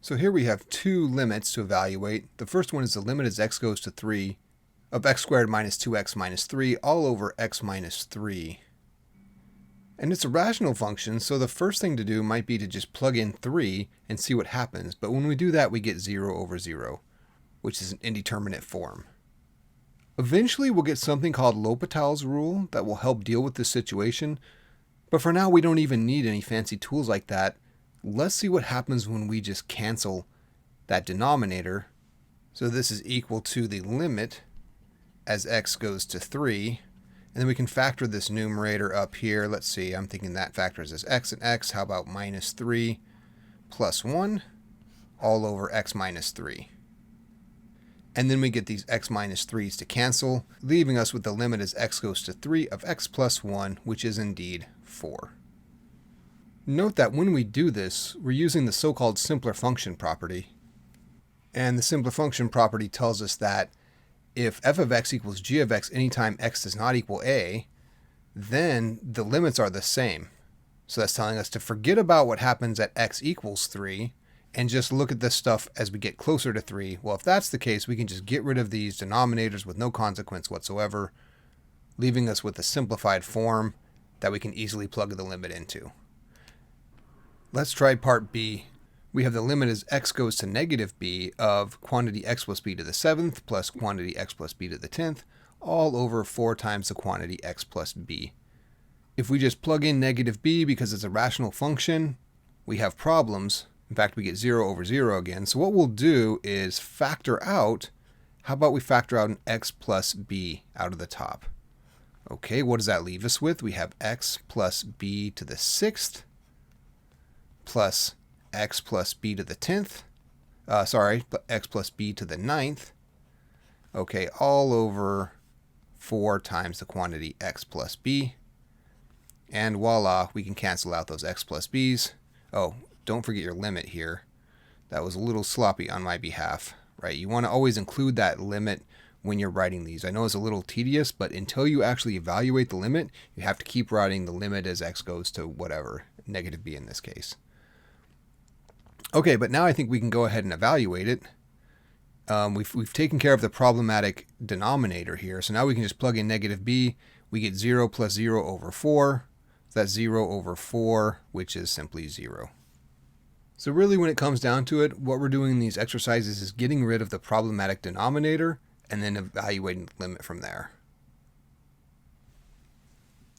So here we have two limits to evaluate. The first one is the limit as x goes to 3 of x squared minus 2x minus 3 all over x minus 3. And it's a rational function, so the first thing to do might be to just plug in 3 and see what happens. But when we do that, we get 0 over 0, which is an indeterminate form. Eventually, we'll get something called L'Hopital's rule that will help deal with this situation. But for now, we don't even need any fancy tools like that. Let's see what happens when we just cancel that denominator. So this is equal to the limit as x goes to 3. And then we can factor this numerator up here. Let's see, I'm thinking that factors as x and x. How about minus 3 plus 1 all over x minus 3. And then we get these x minus 3's to cancel, leaving us with the limit as x goes to 3 of x plus 1, which is indeed 4. Note that when we do this, we're using the so-called simpler function property. And the simpler function property tells us that if f of x equals g of x anytime x does not equal a, then the limits are the same. So that's telling us to forget about what happens at x equals 3 and just look at this stuff as we get closer to 3. Well, if that's the case, we can just get rid of these denominators with no consequence whatsoever, leaving us with a simplified form that we can easily plug the limit into. Let's try part B. We have the limit as x goes to negative b of quantity x plus b to the 7th plus quantity x plus b to the 10th, all over 4 times the quantity x plus b. If we just plug in negative b because it's a rational function, we have problems. In fact, we get 0 over 0 again. So what we'll do is factor out, how about we factor out an x plus b out of the top? Okay, what does that leave us with? We have x plus b to the 6th plus x plus b to the 10th, x plus b to the 9th, okay, all over 4 times the quantity x plus b, and voila, we can cancel out those x plus b's. Oh, don't forget your limit here. That was a little sloppy on my behalf, right? You want to always include that limit when you're writing these. I know it's a little tedious, but until you actually evaluate the limit, you have to keep writing the limit as x goes to whatever, negative b in this case. Okay, but now I think we can go ahead and evaluate it. We've taken care of the problematic denominator here, so now we can just plug in negative b. We get 0 plus 0 over 4. So that's 0 over 4, which is simply 0. So really, when it comes down to it, what we're doing in these exercises is getting rid of the problematic denominator and then evaluating the limit from there.